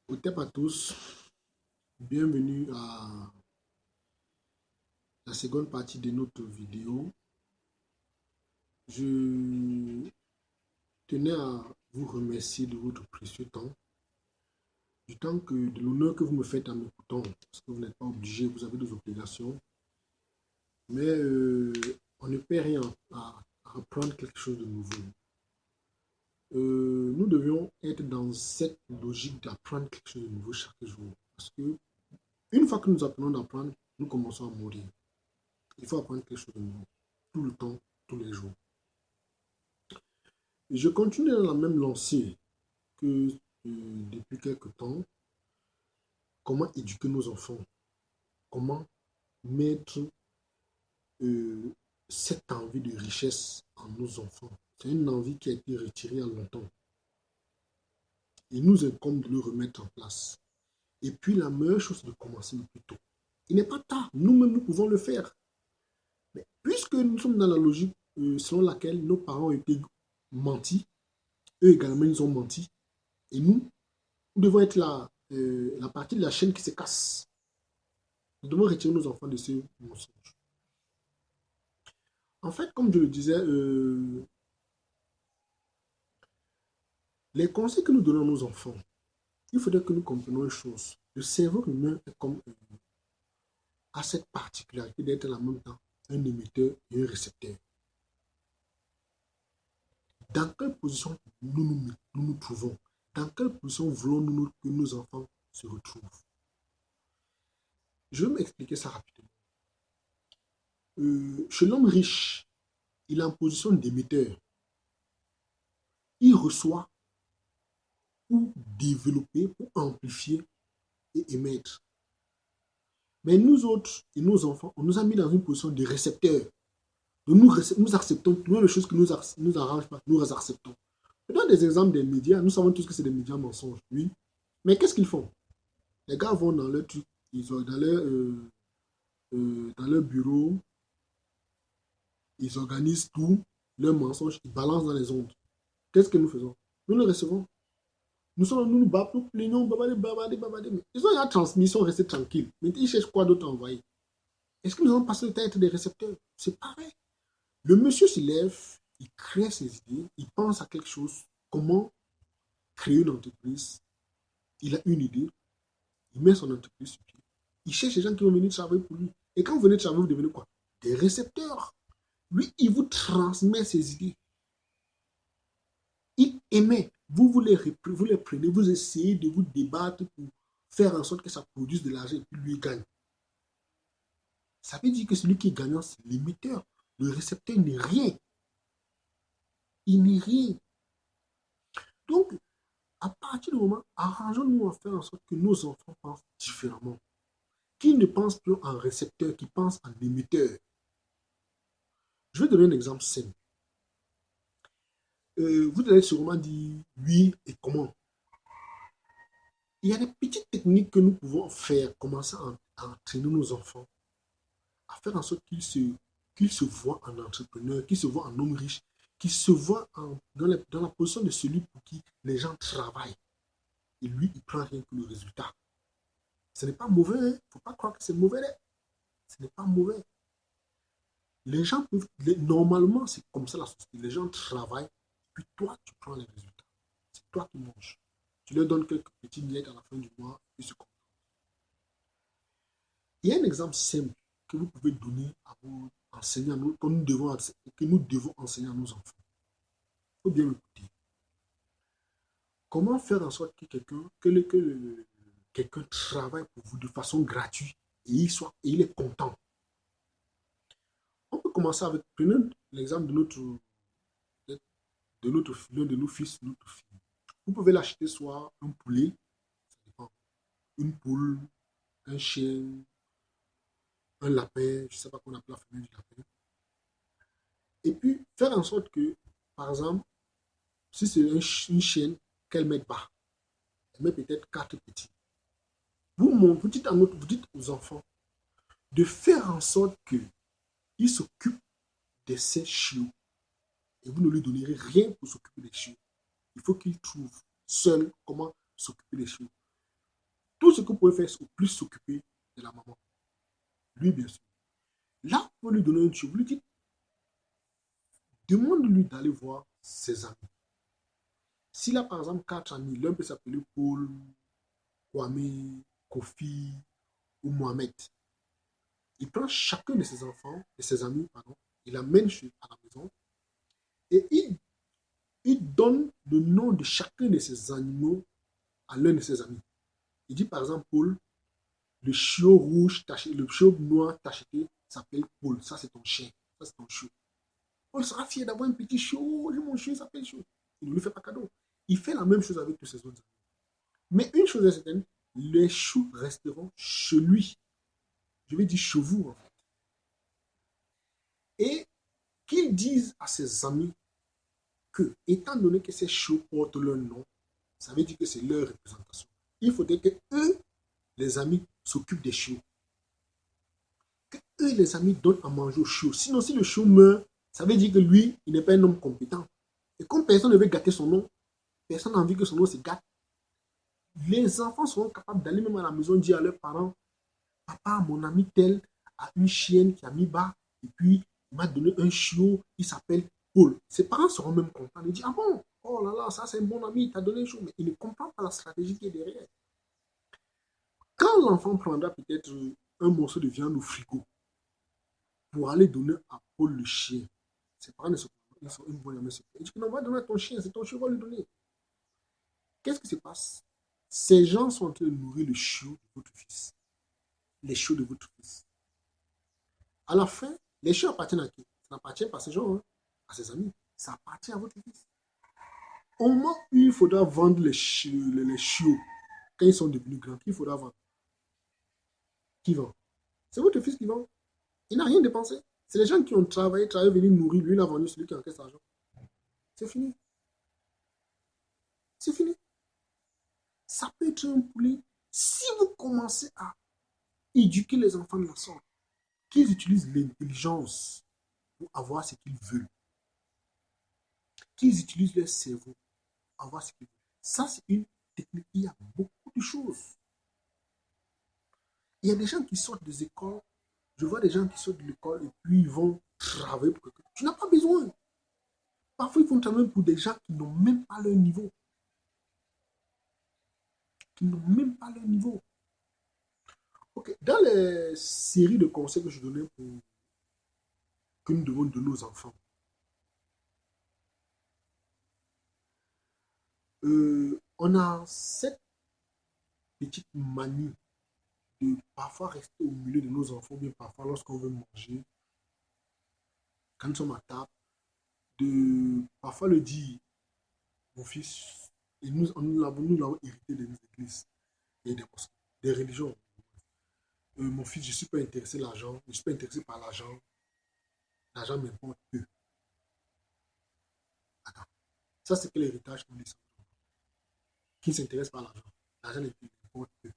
Hotep à tous, bienvenue à la seconde partie de notre vidéo. Je tenais à vous remercier de votre précieux temps, de l'honneur que vous me faites en m'écoutant, parce que vous n'êtes pas obligé, vous avez des obligations, mais on ne perd rien à apprendre quelque chose de nouveau. Nous devions être dans cette logique d'apprendre quelque chose de nouveau chaque jour, parce que une fois que nous apprenons d'apprendre, nous commençons à mourir. Il faut apprendre quelque chose de nouveau, tout le temps, tous les jours. Et je continue dans la même lancée que depuis quelque temps. Comment éduquer nos enfants? Comment mettre euh, cette envie de richesse en nos enfants? C'est une envie qui a été retirée il y a longtemps. Il nous incombe de le remettre en place. Et puis la meilleure chose, c'est de commencer le plus tôt. Il n'est pas tard, nous-mêmes nous pouvons le faire. Mais puisque nous sommes dans la logique selon laquelle nos parents ont été mentis, eux également ils ont menti, et nous devons être la partie de la chaîne qui se casse. Nous devons retirer nos enfants de ce mensonge. En fait, comme je le disais, les conseils que nous donnons à nos enfants, il faudrait que nous comprenions une chose. Le cerveau humain est comme, a cette particularité d'être en même temps un émetteur et un récepteur. Dans quelle position nous trouvons? Dans quelle position voulons-nous que nos enfants se retrouvent? Je vais m'expliquer ça rapidement. Chez l'homme riche, il est en position d'émetteur. Il reçoit pour développer, pour amplifier et émettre. Mais nous autres et nos enfants, on nous a mis dans une position de récepteur. Nous acceptons toutes les choses qui nous arrangent pas, nous acceptons. Je donne des exemples des médias. Nous savons tous que c'est des médias mensonges, oui. Mais qu'est-ce qu'ils font? Les gars vont dans leur truc, ils ont dans leur bureau, ils organisent tout, leurs mensonges, ils balancent dans les ondes. Qu'est-ce que nous faisons? Nous le recevons. Nous battons, nous plaignons, babadé. Mais ils ont la transmission, rester tranquille. Mais ils cherchent quoi d'autre à envoyer? Est-ce que nous allons passer le temps à être des récepteurs? C'est pareil. Le monsieur se lève, il crée ses idées, il pense à quelque chose, comment créer une entreprise. Il a une idée, il met son entreprise sur pied. Il cherche les gens qui vont venir travailler pour lui. Et quand vous venez travailler, vous devenez quoi? Des récepteurs. Lui, il vous transmet ses idées. Il émet. Vous les prenez, vous essayez de vous débattre pour faire en sorte que ça produise de l'argent et puis lui gagne. Ça veut dire que celui qui est gagnant, c'est l'émetteur. Le récepteur n'est rien. Il n'est rien. Donc, à partir du moment, arrangeons-nous à faire en sorte que nos enfants pensent différemment. Qu'ils ne pensent plus en récepteur, qu'ils pensent en émetteur. Je vais donner un exemple simple. Vous allez sûrement dire oui et comment. Il y a des petites techniques que nous pouvons faire, commencer à entraîner nos enfants, à faire en sorte qu'ils se voient en entrepreneur, qu'ils se voient en homme riche, qu'ils se voient dans la position de celui pour qui les gens travaillent. Et lui, il prend rien que le résultat. Ce n'est pas mauvais, il ne faut pas croire que c'est mauvais. Ce n'est pas mauvais. Les gens peuvent, normalement, c'est comme ça la société. Les gens travaillent, puis toi, tu prends les résultats. C'est toi qui manges. Tu leur donnes quelques petits miettes à la fin du mois, puis se contentent. Il y a un exemple simple que vous pouvez donner à vos enseignants, que nous devons enseigner à nos enfants. Il faut bien l'écouter. Comment faire en sorte que quelqu'un travaille pour vous de façon gratuite et il est content? On peut commencer avec, prenons l'exemple l'un de nos fils, notre fille. Vous pouvez l'acheter soit un poulet, ça dépend, une poule, un chien, un lapin, je ne sais pas qu'on appelle la femelle du lapin. Et puis, faire en sorte que, par exemple, si c'est une chienne, qu'elle mette bas, elle met peut-être quatre petits. Vous dites aux enfants de faire en sorte qu'ils s'occupent de ces chiots. Et vous ne lui donnerez rien pour s'occuper des chiots. Il faut qu'il trouve seul comment s'occuper des chiots. ce que vous pouvez faire, c'est au plus s'occuper de la maman. Lui, bien sûr. Là, vous pouvez lui donner une chose. Vous lui dites, demande-lui d'aller voir ses amis. S'il a par exemple 4 amis, l'un peut s'appeler Paul, Kwame, Kofi ou Mohamed. Il prend chacun de ses enfants, de ses amis, pardon, il l'amène à la maison et il donne le nom de chacun de ses animaux à l'un de ses amis. Il dit par exemple Paul, le chiot rouge taché, le chiot noir tacheté s'appelle Paul. Ça, c'est ton chien. Ça, c'est ton chiot. Paul sera fier d'avoir un petit chiot. Oh, mon chien s'appelle chiot. Il ne lui fait pas cadeau. Il fait la même chose avec tous ses autres amis. Mais une chose est certaine, les choux resteront chez lui. Je vais dire chez vous, en fait. Et qu'il dise à ses amis que, étant donné que ces choux portent leur nom, ça veut dire que c'est leur représentation. Il faudrait que eux, les amis, s'occupent des chiots. Que eux, les amis, donnent à manger aux chiots. Sinon, si le chiot meurt, ça veut dire que lui, il n'est pas un homme compétent. Et comme personne ne veut gâter son nom, personne n'a envie que son nom se gâte. Les enfants seront capables d'aller même à la maison dire à leurs parents, papa, mon ami tel a une chienne qui a mis bas, et puis il m'a donné un chiot, il s'appelle Paul. Ses parents seront même contents. Ils disent, ah bon, oh là là, ça c'est un bon ami, il t'a donné un chiot. Mais il ne comprend pas la stratégie qui est derrière. Quand l'enfant prendra peut-être un morceau de viande au frigo pour aller donner à Paul le chien, ses parents ne se comprennent pas. Ils disent, non, va donner à ton chien, c'est ton chien, va lui donner. Qu'est-ce qui se passe? Ces gens sont en train de nourrir le chiot de votre fils. Les chiots de votre fils. À la fin, les chiots appartiennent à qui? Ça n'appartient pas à ces gens, hein, à ses amis. Ça appartient à votre fils. Au moment où il faudra vendre les chiots, quand ils sont devenus grands, il faudra vendre. Qui vend? C'est votre fils qui vend. Il n'a rien dépensé. C'est les gens qui ont travaillé, venu nourrir. Lui, il a vendu celui qui encaisse l'argent. C'est fini. C'est fini. Ça peut être un poulet. Si vous commencez à éduquer les enfants de la sorte, qu'ils utilisent l'intelligence pour avoir ce qu'ils veulent, qu'ils utilisent leur cerveau pour avoir ce qu'ils veulent. Ça, c'est une technique. Il y a beaucoup de choses. Il y a des gens qui sortent des écoles. Je vois des gens qui sortent de l'école et puis ils vont travailler pour quelqu'un. Tu n'as pas besoin. Parfois, ils font travailler pour des gens qui n'ont même pas leur niveau. Qui n'ont même pas leur niveau. Ok. Dans les séries de conseils que je donnais pour que nous devons donner aux enfants, on a cette petite manie de parfois rester au milieu de nos enfants, bien parfois lorsqu'on veut manger, quand nous sommes à table, de parfois le dire, mon fils, et nous l'avons hérité des églises et des religions. Mon fils, je ne suis pas intéressé par l'argent, je ne suis pas intéressé par l'argent. L'argent m'importe peu. Attends, ça c'est quel héritage qu'on laisse? Qui s'intéresse par l'argent? L'argent m'importe peu.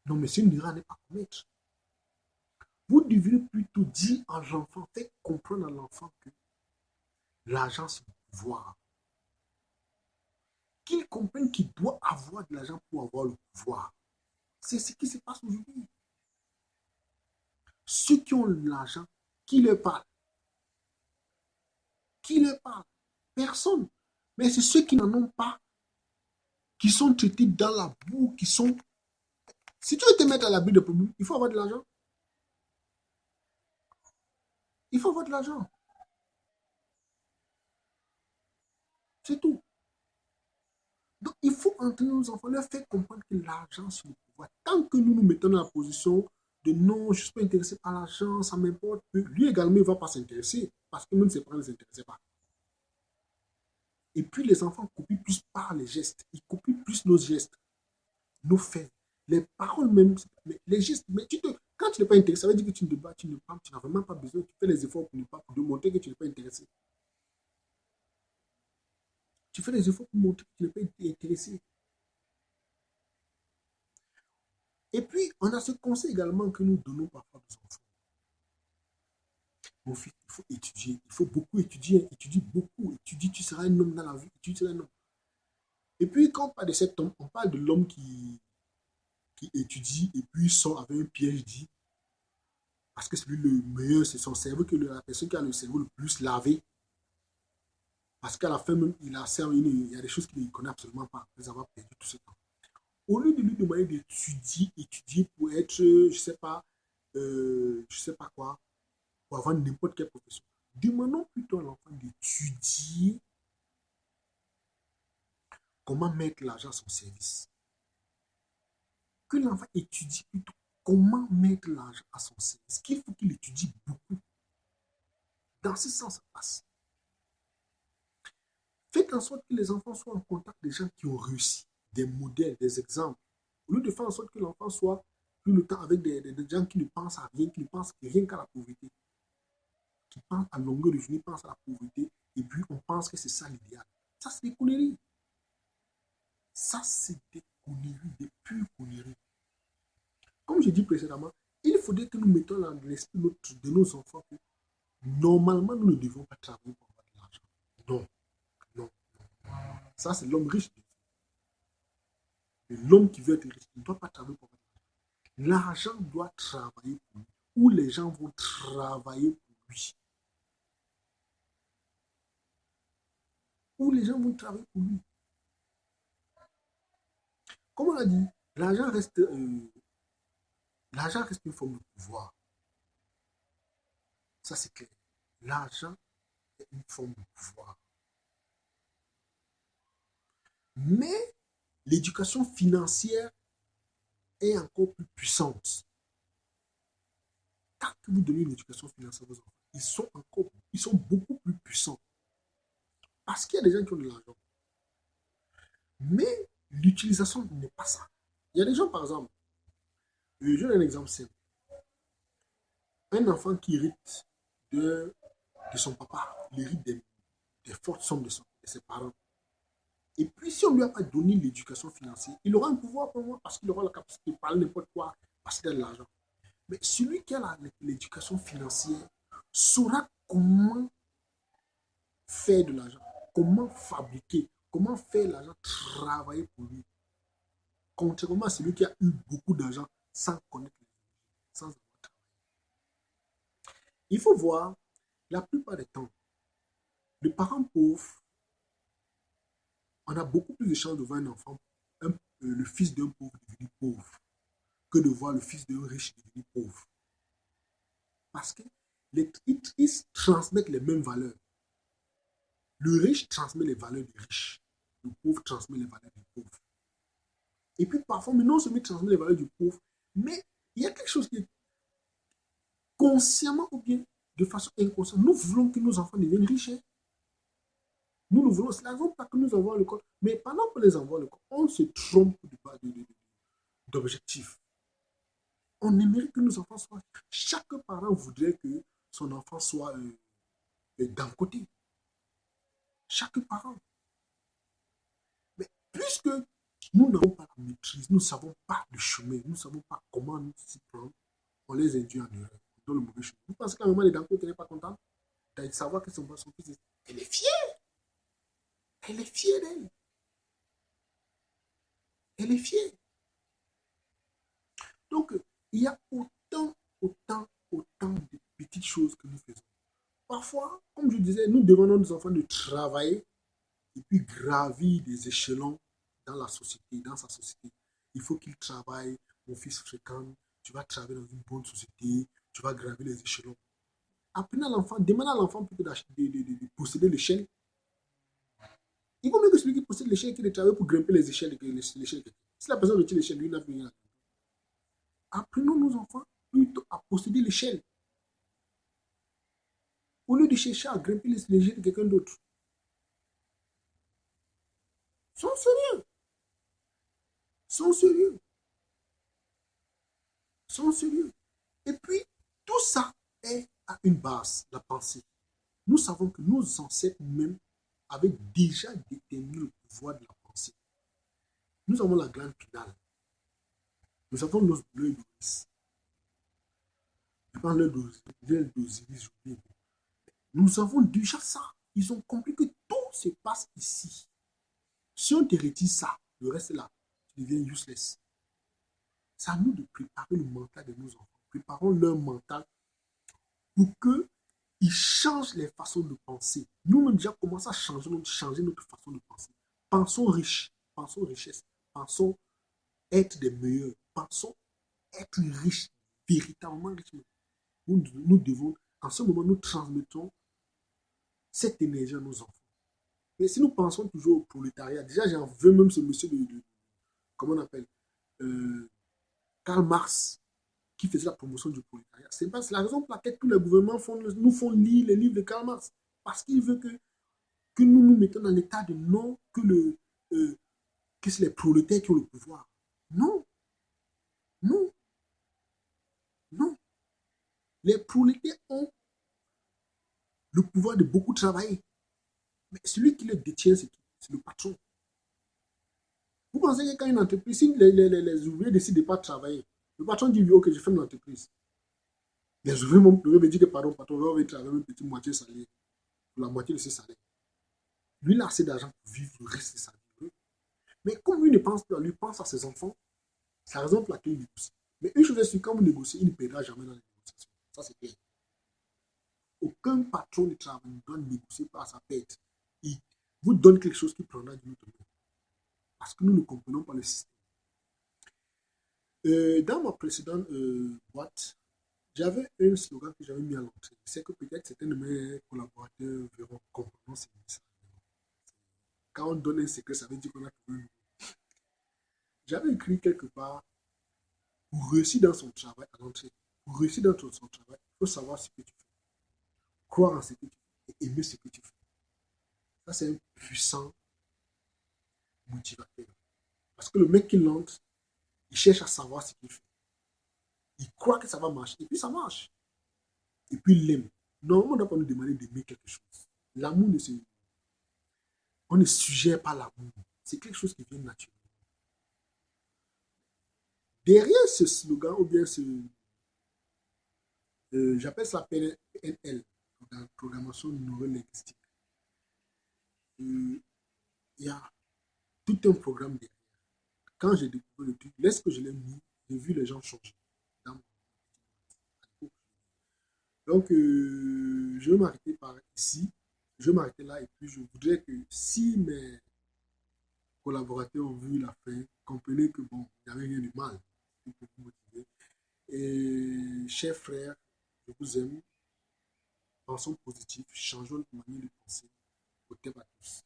Non, mais c'est une erreur à ne pas commettre. Vous devez plutôt dire à l'enfant, faire comprendre à l'enfant que l'argent c'est le pouvoir. Qu'il comprenne qu'il doit avoir de l'argent pour avoir le pouvoir. C'est ce qui se passe aujourd'hui. Ceux qui ont l'argent, qui leur parle? Qui leur parle? Personne. Mais c'est ceux qui n'en ont pas, qui sont traités dans la boue, qui sont... Si tu veux te mettre à l'abri de problèmes, il faut avoir de l'argent. Il faut avoir de l'argent. C'est tout. Donc, il faut entraîner nos enfants, leur faire comprendre que l'argent, c'est le pouvoir. Tant que nous nous mettons dans la position de non, je ne suis pas intéressé par l'argent, ça m'importe peu. Lui également, il ne va pas s'intéresser parce que même ses parents ne s'intéressaient pas. Et puis, les enfants copient plus par les gestes. Ils copient plus nos gestes, nos faits, les paroles même, les gestes. Mais quand tu n'es pas intéressé, ça veut dire que tu n'as vraiment pas besoin. Tu fais les efforts pour démontrer que tu n'es pas intéressé. Tu fais des efforts pour montrer que tu n'es pas intéressé. Et puis, on a ce conseil également que nous donnons parfois aux enfants. Mon fils, il faut étudier, il faut beaucoup étudier, étudie beaucoup, étudie, tu seras un homme dans la vie, étudie, tu seras un homme. Et puis, quand on parle de cet homme, on parle de l'homme qui qui étudie et puis sort avec un PhD, parce que celui le meilleur, c'est son cerveau, que la personne qui a le cerveau le plus lavé, parce qu'à la fin même, il y a des choses qu'il ne connaît absolument pas, après avoir perdu tout ce temps. Au lieu de lui demander étudier pour être, je sais pas quoi, pour avoir n'importe quelle profession, demandons plutôt à l'enfant d'étudier comment mettre l'argent à son service. Que l'enfant étudie plutôt comment mettre l'argent à son service. Qu'il faut qu'il étudie beaucoup. Dans ce sens, ça passe. Faites en sorte que les enfants soient en contact des gens qui ont réussi, des modèles, des exemples. Au lieu de faire en sorte que l'enfant soit tout le temps avec des gens qui ne pensent à rien, qui ne pensent rien qu'à la pauvreté, qui pensent à longueur de journée, pensent à la pauvreté, et puis on pense que c'est ça l'idéal. Ça, c'est des conneries. Ça, c'est des conneries, des pures conneries. Comme je dis précédemment, il faudrait que nous mettons dans l'esprit de nos enfants que normalement, nous ne devons pas travailler pour avoir de l'argent. Non, non, non. Ça, c'est l'homme riche. L'homme qui veut être riche ne doit pas travailler pour avoir de l'argent. L'argent doit travailler pour lui. Ou les gens vont travailler pour lui. Ou les gens vont travailler pour lui. Comme on l'a dit, l'argent reste une forme de pouvoir. Ça, c'est clair. L'argent est une forme de pouvoir. Mais l'éducation financière est encore plus puissante. Quand vous donnez une éducation financière aux enfants, ils sont beaucoup plus puissants. Parce qu'il y a des gens qui ont de l'argent. Mais l'utilisation n'est pas ça. Il y a des gens, par exemple, je donne un exemple simple. Un enfant qui hérite de son papa, il hérite des fortes sommes de ses parents. Et puis, si on ne lui a pas donné l'éducation financière, il aura un pouvoir pour moi parce qu'il aura la capacité de parler n'importe quoi parce qu'il a de l'argent. Mais celui qui a l'éducation financière saura comment faire de l'argent, comment fabriquer, comment faire l'argent travailler pour lui. Contrairement à celui qui a eu beaucoup d'argent sans connaître les origines, sans avoir travaillé. Il faut voir, la plupart des temps, les parents pauvres, on a beaucoup plus de chances de voir un enfant, le fils d'un pauvre devenir pauvre, que de voir le fils d'un riche devenir pauvre. Parce qu'ils transmettent les mêmes valeurs. Le riche transmet les valeurs des riches. Le pauvre transmet les valeurs des pauvres. Et puis parfois, mais non seulement transmet les valeurs du pauvre, mais il y a quelque chose qui est consciemment ou bien de façon inconsciente. Nous voulons que nos enfants deviennent riches. Nous le voulons. C'est la raison pour laquelle nous envoyons l'école. Mais pendant qu'on les envoie à l'école, on se trompe d'objectif. On aimerait que nos enfants soient. Chaque parent voudrait que son enfant soit d'un côté. Chaque parent. Mais puisque nous n'avons pas la maîtrise, nous ne savons pas le chemin, nous ne savons pas comment nous s'y prendre, on les induit en erreur, dans le mauvais chemin. Vous pensez qu'à un moment, les d'un côté n'est pas contente de savoir que son fils, elle est fière. Elle est fière d'elle. Elle est fière. Donc, il y a autant de petites choses que nous faisons. Parfois, comme je disais, nous demandons aux enfants de travailler et puis gravir des échelons dans la société, dans sa société. Il faut qu'il travaille, mon fils fréquente, tu vas travailler dans une bonne société, tu vas gravir les échelons. Apprenez à l'enfant, demandez à l'enfant plutôt de posséder l'échelle. Il vaut mieux que celui qui possède l'échelle qui travaille pour grimper les échelles. Si la personne retire l'échelle, lui n'a plus rien. Apprenons nos enfants plutôt à posséder l'échelle. Au lieu de chercher à grimper les échelles de quelqu'un d'autre. Sois sérieux. Sois sérieux. Sois sérieux. Et puis, tout ça est à une base, la pensée. Nous savons que nos ancêtres même avaient déjà déterminé le pouvoir de la pensée. Nous avons la glande pinale. Nous avons l'os bleu d'Osiris. Je parle l'œil d'Osiris. Nous avons déjà ça. Ils ont compris que tout se passe ici. Si on te retire ça, le reste là, tu deviens useless. C'est à nous de préparer le mental de nos enfants. Préparons leur mental pour qu'ils changent les façons de penser. Nous-mêmes déjà commençons à changer notre façon de penser. Pensons riche, pensons richesse, pensons être des meilleurs, pensons être riches, véritablement riches. Nous devons, en ce moment, nous transmettons cette énergie à nos enfants. Mais si nous pensons toujours au prolétariat, déjà j'en veux même ce monsieur comment on appelle, euh, Karl Marx, qui faisait la promotion du prolétariat. C'est la raison pour laquelle tous les gouvernements nous font lire les livres de Karl Marx. Parce qu'il veut que nous nous mettons dans l'état de non, que c'est les prolétaires qui ont le pouvoir. Non, non, non. Les prolétaires ont le pouvoir de beaucoup travailler. Mais celui qui le détient, c'est le patron. Vous pensez que quand une entreprise, si les ouvriers décident de ne pas travailler, le patron dit, ok, je ferme l'entreprise. Les ouvriers me dire que, pardon, patron, on va travailler une petite moitié salaire, pour la moitié de ses salaires. Lui, il a assez d'argent pour vivre le reste de sa vie. Mais comme lui ne pense pas, lui pense à ses enfants, c'est la raison pour laquelle il négocie. Mais une chose est sûre, quand vous négociez, il ne paiera jamais dans les négociations. Ça, c'est clair. Aucun patron de travail ne doit négocier par sa perte. Il vous donne quelque chose qui prendra du autre monde. Parce que nous ne comprenons pas le système. Dans ma précédente boîte, j'avais un slogan que j'avais mis à l'entrée. C'est que peut-être certains de mes collaborateurs verront comprendre ces messages. Quand on donne un secret, ça veut dire qu'on a trouvé un. J'avais écrit quelque part, pour réussir dans son travail à l'entrée, pour réussir dans son travail, il faut savoir ce que tu fais, croire en ce que tu fais et aimer ce que tu fais. Ça, c'est un puissant motivateur. Parce que le mec qui l'entre, il cherche à savoir ce qu'il fait. Il croit que ça va marcher, et puis ça marche. Et puis il l'aime. Normalement, on ne doit pas nous demander d'aimer quelque chose. L'amour ne se... On ne suggère pas l'amour. C'est quelque chose qui vient naturellement. Derrière ce slogan, ou bien j'appelle ça PNL, programmation neurolinguistique. Il y a tout un programme derrière. Quand j'ai découvert le truc, lorsque je l'ai mis, j'ai vu les gens changer. Donc, je vais m'arrêter par ici. Je vais m'arrêter là et puis je voudrais que si mes collaborateurs ont vu la fin, comprenez que bon, il n'y avait rien de mal. Pour vous motiver. Et chers frères, je vous aime. Pensons positif, changeons notre manière de penser. Au thème à tous.